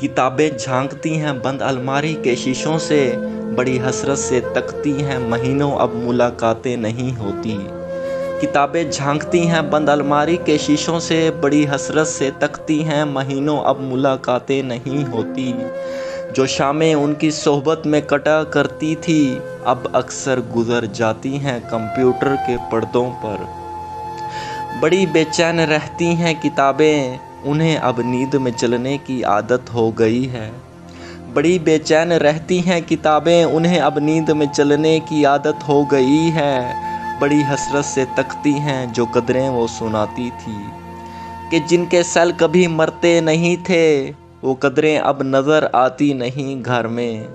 किताबें झांकती हैं बंद अलमारी के शीशों से, बड़ी हसरत से तकती हैं महीनों अब मुलाकातें नहीं होती। किताबें झांकती हैं बंद अलमारी के शीशों से, बड़ी हसरत से तकती हैं महीनों अब मुलाकातें नहीं होती। जो शामें उनकी सोहबत में कटा करती थी, अब अक्सर गुजर जाती हैं कंप्यूटर के पर्दों पर। बड़ी बेचैन रहती हैं किताबें, उन्हें अब नींद में चलने की आदत हो गई है। बड़ी बेचैन रहती हैं किताबें, उन्हें अब नींद में चलने की आदत हो गई है। बड़ी हसरत से तकती हैं जो कदरें वो सुनाती थी, कि जिनके सल कभी मरते नहीं थे, वो कदरें अब नज़र आती नहीं घर में।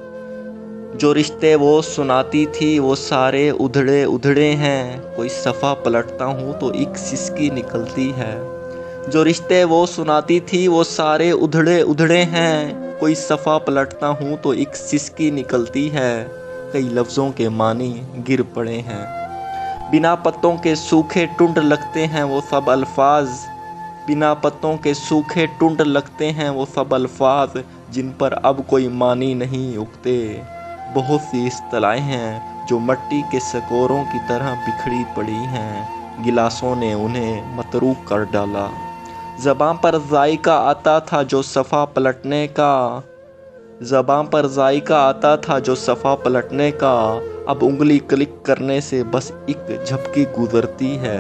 जो रिश्ते वो सुनाती थी वो सारे उधड़े उधड़े हैं, कोई सफ़ा पलटता हूँ तो एक सिसकी निकलती है। जो रिश्ते वो सुनाती थी वो सारे उधड़े उधड़े हैं, कोई सफ़ा पलटता हूँ तो एक सिसकी निकलती है। कई लफ्ज़ों के मानी गिर पड़े हैं, बिना पत्तों के सूखे टुंड लगते हैं वो सब अल्फाज। बिना पत्तों के सूखे टुंड लगते हैं वो सब अल्फाज, जिन पर अब कोई मानी नहीं उगते। बहुत सी इस्तलाहें हैं जो मिट्टी के सकोरों की तरह बिखरी पड़ी हैं, गिलासों ने उन्हें मतरूक कर डाला। ज़बां पर जायका आता था जो सफ़ा पलटने का, ज़बां पर जायका आता था जो सफ़ा पलटने का, अब उंगली क्लिक करने से बस एक झपकी गुजरती है।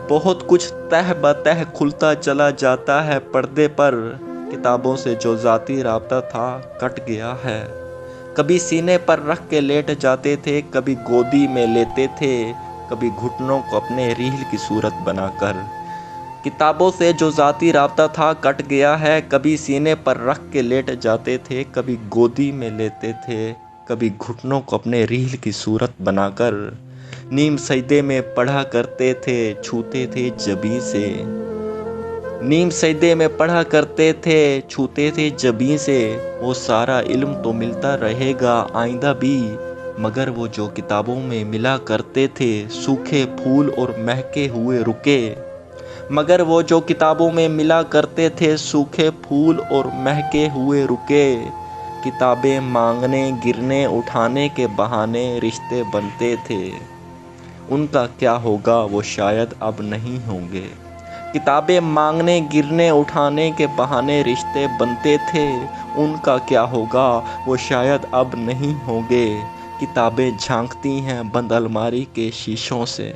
बहुत कुछ तह बतह खुलता चला जाता है पर्दे पर, किताबों से जो ज़ाती राब्ता था कट गया है। कभी सीने पर रख के लेट जाते थे, कभी गोदी में लेते थे, कभी घुटनों को अपने रील की सूरत बनाकर। किताबों से जो ज़ाती राब्ता था कट गया है, कभी सीने पर रख के लेट जाते थे, कभी गोदी में लेते थे, कभी घुटनों को अपने रील की सूरत बनाकर। नीम सजदे में पढ़ा करते थे, छूते थे जबीं से। नीम सजदे में पढ़ा करते थे, छूते थे जबीं से। वो सारा इल्म तो मिलता रहेगा आइंदा भी, मगर वो जो किताबों में मिला करते थे, सूखे फूल और महके हुए रुके। मगर वो जो किताबों में मिला करते थे, सूखे फूल और महके हुए रुके। किताबें मांगने गिरने उठाने के बहाने रिश्ते बनते थे, उनका क्या होगा वो शायद अब नहीं होंगे। किताबें मांगने गिरने उठाने के बहाने रिश्ते बनते थे, उनका क्या होगा वो शायद अब नहीं होंगे। किताबें झांकती हैं बंद अलमारी के शीशों से।